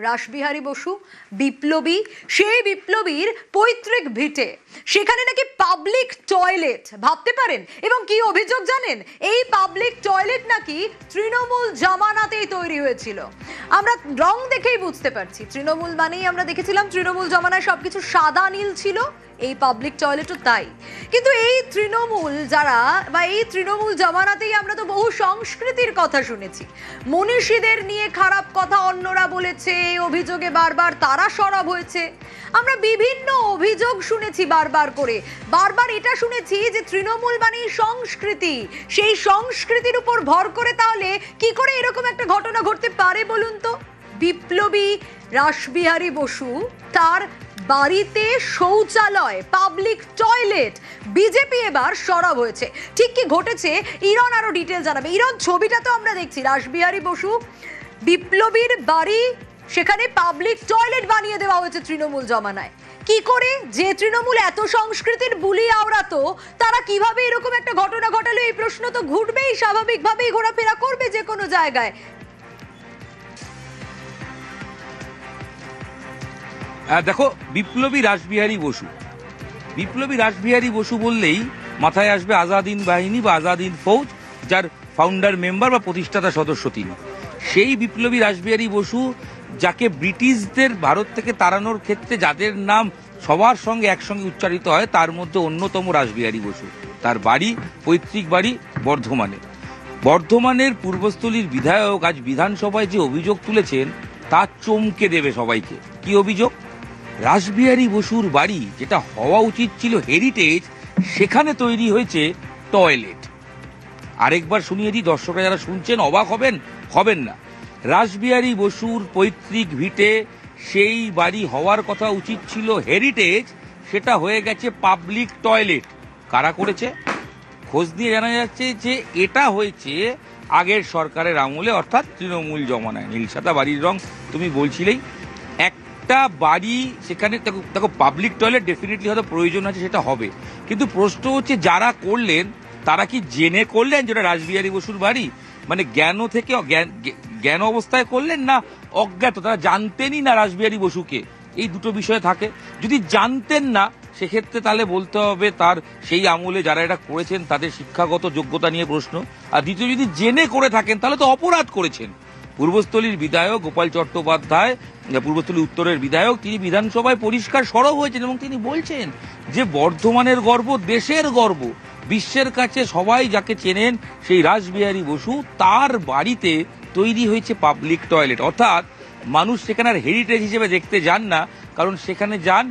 রাসবিহারী বসু বিপ্লবী, সেই বিপ্লবীর পৈতৃক ভিটে, সেখানে নাকি পাবলিক টয়লেট, ভাবতে পারেন। এবং কি অভিযোগ জানেন? এই পাবলিক টয়লেট নাকি তৃণমূল জামানাতেই তৈরি হয়েছিল। আমরা রং দেখেই বুঝতে পারছি, তৃণমূল মানেই আমরা দেখেছিলাম তৃণমূল জামানায় সবকিছু সাদা নীল ছিল, এই পাবলিক টয়লেটও তাই। কিন্তু এই তৃণমূল যারা বা এই তৃণমূল জামানাতেই আমরা তো বহু সংস্কৃতির কথা শুনেছি, মনীষীদের নিয়ে খারাপ কথা অন্যরা বলেছে, এই অভিযোগে বারবার তারা সরব হয়েছে। আমরা বিভিন্ন অভিযোগ শুনেছি বারবার করে, বারবার এটা শুনেছি যে তৃণমূল মানেই সংস্কৃতি, সেই সংস্কৃতির উপর ভর করে তাহলে কি করে এরকম একটা ঘটনা ঘটতে পারে বলুন তো? বিপ্লবী রাসবিহারী বসু, তার বাড়িতে শৌচালয়, পাবলিক টয়লেট, বিজেপি এবার সরব হয়েছে। ঠিক কি ঘটেছে ইরন আরো ডিটেল জানাবে। ইরন, ছবিটা তো আমরা দেখছি, রাসবিহারী বসু বিপ্লবীর বাড়ি, সেখানে পাবলিক টয়লেট বানিয়ে দেওয়া হয়েছে তৃণমূল জমানায়। কি করে? যে তৃণমূল এত সংস্কৃতির বুলি আওড়াতো, তারা কিভাবে এরকম একটা ঘটনা ঘটালো? এই প্রশ্ন তো ঘুরবেই, স্বাভাবিকভাবেই ঘোরাফেরা করবে যে কোনো জায়গায়। দেখো, বিপ্লবী রাসবিহারী বসু, বিপ্লবী রাসবিহারী বসু বললেই মাথায় আসবে আজাদ হিন্দ বাহিনী বা আজাদ হিন্দ ফৌজ, যার ফাউন্ডার মেম্বার বা প্রতিষ্ঠাতা সদস্য তিনি। সেই বিপ্লবী রাসবিহারী বসু, যাকে ব্রিটিশদের ভারত থেকে তাড়ানোর ক্ষেত্রে যাদের নাম সবার সঙ্গে একসঙ্গে উচ্চারিত হয়, তার মধ্যে অন্যতম রাসবিহারী বসু। তার বাড়ি, পৈতৃক বাড়ি বর্ধমানে। বর্ধমানের পূর্বস্থলীর বিধায়ক আজ বিধানসভায় যে অভিযোগ তুলেছেন তা চমকে দেবে সবাইকে। কি অভিযোগ? রাসবিহারী বসুর বাড়ি, যেটা হওয়া উচিত ছিল হেরিটেজ, সেখানে তৈরি হয়েছে টয়লেট। আরেকবার শুনিয়ে দিই, দর্শকরা যারা শুনছেন অবাক হবেন না। রাসবিহারী বসুর পৈতৃক ভিটে, সেই বাড়ি হওয়ার কথা উচিত ছিল হেরিটেজ, সেটা হয়ে গেছে পাবলিক টয়লেট। কারা করেছে? খোঁজ দিয়ে জানা যাচ্ছে যে এটা হয়েছে আগের সরকারের আমলে, অর্থাৎ তৃণমূল জমানায়। নীলসাদা বাড়ির রং তুমি বলছিলেই। একটা বাড়ি, সেখানে দেখো পাবলিক টয়লেট ডেফিনেটলি হয়তো প্রয়োজন আছে, সেটা হবে, কিন্তু প্রশ্ন হচ্ছে যারা করলেন তারা কি জেনে করলেন যেটা রাসবিহারী বসুর বাড়ি? মানে জ্ঞান অবস্থায় করলেন, না অজ্ঞাত, তারা জানতেনই না রাসবিহারী বসুকে? এই দুটো বিষয় থাকে। যদি জানতেন না, সেক্ষেত্রে তাহলে বলতে হবে তার সেই আমলে যারা এটা করেছেন তাদের শিক্ষাগত যোগ্যতা নিয়ে প্রশ্ন। আর দ্বিতীয়, যদি জেনে করে থাকেন তাহলে তো অপরাধ করেছেন। পূর্বস্থলীর বিধায়ক গোপাল চট্টোপাধ্যায়, পূর্বস্থলী উত্তরের বিধায়ক, তিনি বিধানসভায় পরিষ্কার সরব হয়েছেন এবং তিনি বলছেন যে বর্ধমানের গর্ব, দেশের গর্ব, বিশ্বের কাছে সবাই যাকে চেনেন সেই রাসবিহারী বসু, তার বাড়িতে তৈরি হয়েছে পাবলিক টয়লেট। অর্থাৎ মানুষ সেখানে আর হেরিটেজ হিসেবে দেখতে যান না, কারণ সেখানে যান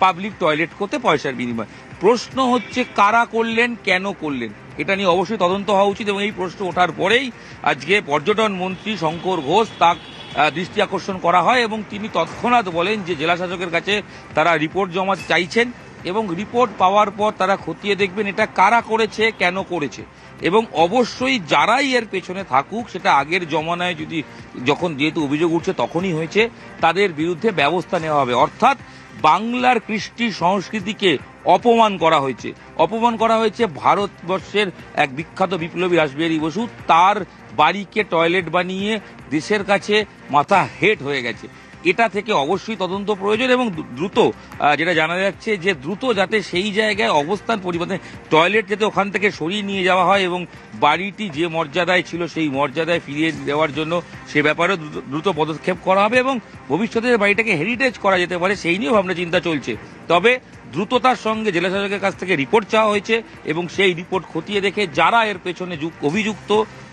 পাবলিক টয়লেট করতে পয়সার বিনিময়। প্রশ্ন হচ্ছে কারা করলেন, কেন করলেন? এটা নিয়ে অবশ্যই তদন্ত হওয়া উচিত। এবং এই প্রশ্ন ওঠার পরেই আজকে পর্যটন মন্ত্রী শঙ্কর ঘোষ তার দৃষ্টি আকর্ষণ করা হয় এবং তিনি তৎক্ষণাৎ বলেন যে জেলা শাসকের কাছে তারা রিপোর্ট জমা চাইছেন এবং রিপোর্ট পাওয়ার পর তারা খতিয়ে দেখবেন এটা কারা করেছে, কেন করেছে। এবং অবশ্যই যারাই এর পেছনে থাকুক, সেটা আগের জমানায় যেহেতু অভিযোগ উঠছে তখনই হয়েছে, তাদের বিরুদ্ধে ব্যবস্থা নেওয়া হবে। অর্থাৎ বাংলার কৃষ্টি সংস্কৃতিকে অপমান করা হয়েছে ভারতবর্ষের এক বিখ্যাত বিপ্লবী রাসবিহারী বসু, তার বাড়িকে টয়লেট বানিয়ে দেশের কাছে মাথা হেট হয়ে গেছে। এটা থেকে অবশ্যই তদন্ত প্রয়োজন এবং দ্রুত, যেটা জানা যাচ্ছে যে দ্রুত যাতে সেই জায়গায় অবস্থান পরিবর্তন, টয়লেট যাতে ওখান থেকে সরিয়ে নিয়ে যাওয়া হয় এবং বাড়িটি যে মর্যাদায় ছিল সেই মর্যাদায় ফিরিয়ে দেওয়ার জন্য সে ব্যাপারে দ্রুত পদক্ষেপ করা হবে এবং ভবিষ্যতে বাড়িটাকে হেরিটেজ করা যেতে পারে সেই নিয়েও ভাবনা চিন্তা চলছে। তবে দ্রুততার সঙ্গে জেলা শাসকের কাছ থেকে রিপোর্ট চাওয়া হয়েছে এবং সেই রিপোর্ট খতিয়ে দেখে যারা এর পেছনে অভিযুক্ত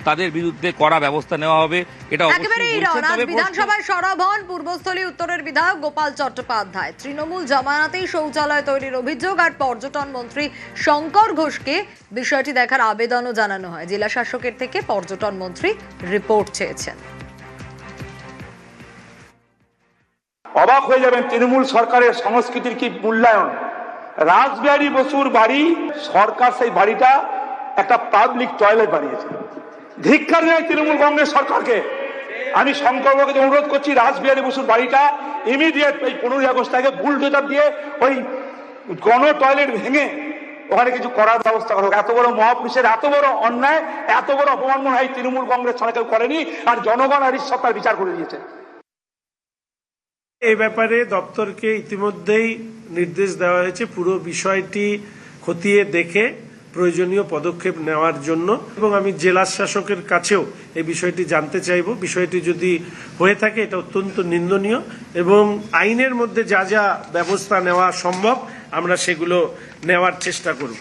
তাদের বিরুদ্ধে কড়া ব্যবস্থা নেওয়া হবে। এটা বিধানসভায় সরব হন পূর্বস্থলী উত্তরের বিধায়ক গোপাল চট্টোপাধ্যায়। তৃণমূল জামানাতেই শৌচালয় তৈরির অভিযোগ আর পর্যটন মন্ত্রী শঙ্কর ঘোষকে বিষয়টি দেখার আবেদনও জানানো হয়। জেলা শাসকের থেকে পর্যটন মন্ত্রী রিপোর্ট চেয়েছেন। অবাক হয়ে যাবেন তৃণমূল সরকারের সংস্কৃতির কি মূল্যায়ন। রাসবিহারী বসুর বাড়ি, সরকার সেই বাড়িটা একটা পাবলিক টয়লেট বানিয়েছে। ধিক্কার নেই তৃণমূল কংগ্রেস সরকারকে। আমি শঙ্করবাবুকে অনুরোধ করছি, রাসবিহারী বসুর বাড়িটা ইমিডিয়েট এই 15ই আগস্ট থেকে বুলডোজার দিয়ে ওই গণ টয়লেট ভেঙে ওখানে কিছু করার ব্যবস্থা করা হোক। এত বড় মহাপুরুষের এত বড় অন্যায়, এত বড় অপমান মনে হয় তৃণমূল কংগ্রেস সরকার করেনি, আর জনগণ আর ঈশ্বর তার বিচার করে দিয়েছে। এই ব্যাপারে দপ্তরকে ইতিমধ্যেই নির্দেশ দেওয়া হয়েছে পুরো বিষয়টি খতিয়ে দেখে প্রয়োজনীয় পদক্ষেপ নেওয়ার জন্য, এবং আমি জেলা শাসকের কাছেও এই বিষয়টি জানতে চাইব। বিষয়টি যদি হয়ে থাকে এটা অত্যন্ত নিন্দনীয়, এবং আইনের মধ্যে যা যা ব্যবস্থা নেওয়া সম্ভব আমরা সেগুলো নেওয়ার চেষ্টা করব।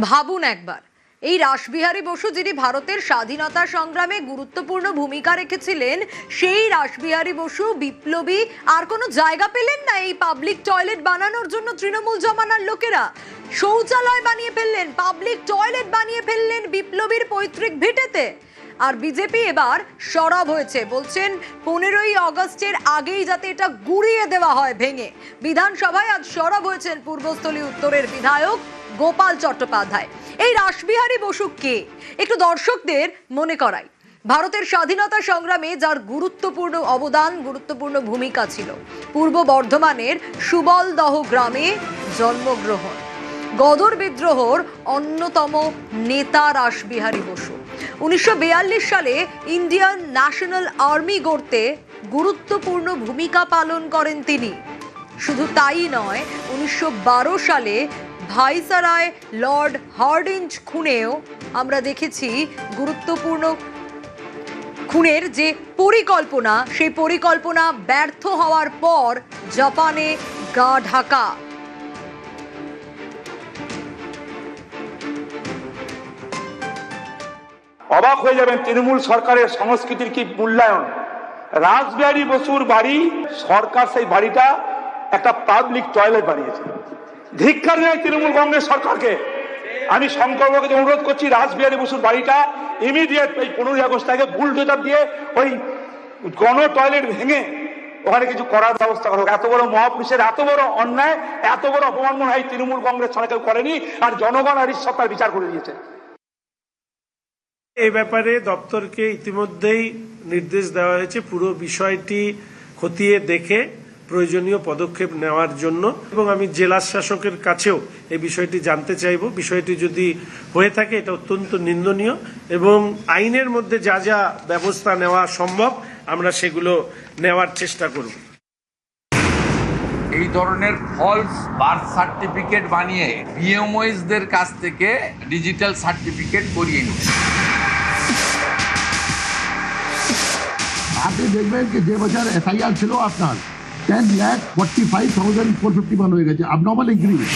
ভাবুন একবার, এই রাসবিহারী বসু যিনি ভারতের স্বাধীনতা সংগ্রামে গুরুত্বপূর্ণ ভূমিকা রেখেছিলেন, সেই রাসবিহারী বসু বিপ্লবী আর কোনো জায়গা পেলেন না এই পাবলিক টয়লেট বানানোর জন্য। তৃণমূল জমানার লোকেরা শৌচালয় বানিয়ে ফেললেন, পাবলিক টয়লেট বানিয়ে ফেললেন বিপ্লবীর পৈতৃক ভিটেতে। আর বিজেপি এবার সরব হয়েছে, বলছেন 15ই আগস্টের আগেই যাতে এটা গুড়িয়ে দেওয়া হয় ভেঙে। বিধানসভায় আজ সরব হয়েছেন পূর্বস্থলী উত্তরের বিধায়ক গোপাল চট্টোপাধ্যায়। এই রাসবিহারী বসু কে একটু দর্শকদের মনে করাই। ভারতের স্বাধীনতা সংগ্রামে যার গুরুত্বপূর্ণ অবদান, গুরুত্বপূর্ণ ভূমিকা ছিল। পূর্ব বর্ধমানের সুবলদহ গ্রামে জন্মগ্রহণ। গদর বিদ্রোহর অন্যতম নেতা রাসবিহারী বসু। 1942 সালে ইন্ডিয়ান ন্যাশনাল আর্মি গড়তে গুরুত্বপূর্ণ ভূমিকা পালন করেন তিনি। শুধু তাই নয়, 1912 সালে ভাইসরয় লর্ড হার্ডিঞ্জ খুনেও আমরা দেখেছি গুরুত্বপূর্ণ খুনের যে পরিকল্পনা, সেই পরিকল্পনা ব্যর্থ হওয়ার পর জাপানে গা ঢাকা। অবাক হয়ে যাবেন তৃণমূল সরকারের সংস্কৃতির কি মূল্যায়ন। রাসবিহারী বসুর বাড়ি, সরকার সেই বাড়িটা একটা পাবলিক টয়লেট বানিয়েছে। ধিক্কার নেই তৃণমূল কংগ্রেস সরকারকে। আমি শঙ্করবাবুকে অনুরোধ করছি, রাসবিহারী বসুর বাড়িটা ইমিডিয়েট এই 15ই আগস্ট থেকে বুলডোজার দিয়ে ওই গণ টয়লেট ভেঙে ওখানে কিছু করার ব্যবস্থা করা হোক। এত বড় মহাপুরুষের এত বড় অন্যায়, এত বড় অপমান মনে হয় তৃণমূল কংগ্রেস সরকার করেনি, আর জনগণ আর ঈশ্বর তার বিচার করে দিয়েছে। এই ব্যাপারে দপ্তরকে ইতিমধ্যেই নির্দেশ দেওয়া হয়েছে পুরো বিষয়টি খতিয়ে দেখে প্রয়োজনীয় পদক্ষেপ নেওয়ার জন্য, এবং আমি জেলা শাসকের কাছেও এই বিষয়টি জানতে চাইব। বিষয়টি যদি হয়ে থাকে এটা অত্যন্ত নিন্দনীয়, এবং আইনের মধ্যে যা যা ব্যবস্থা নেওয়া সম্ভব আমরা সেগুলো নেওয়ার চেষ্টা করব। এই ধরনের ফলস বার্থ সার্টিফিকেট বানিয়ে বিএমওএসদের কাছ থেকে ডিজিটাল সার্টিফিকেট করিয়ে নিচ্ছে। আপনি দেখবেন যে বছর এসআইআর ছিল আপনার 10,45,451 হয়ে গেছে, abnormal increase।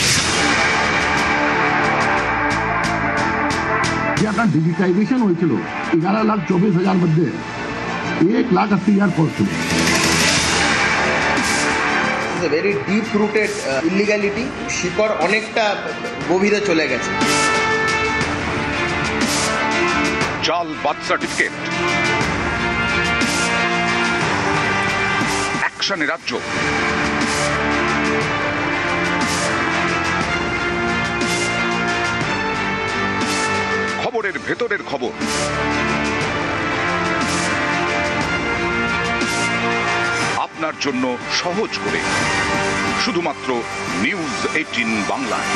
যে আপনার ডিজিটাইজেশন হয়েছিল 11,24,000 মধ্যে 1,80,000 পোস্ট ছিল। ভেরি ডিপ রুটেড ইলিগ্যালিটি, শিকড় অনেকটা গভীরে চলে গেছে। জাল বার্থ সার্টিফিকেট, অ্যাকশনে রাজ্য। খবরের ভেতরের খবর, আপনার জন্য সহজ করে, শুধুমাত্র নিউজ 18 বাংলায়।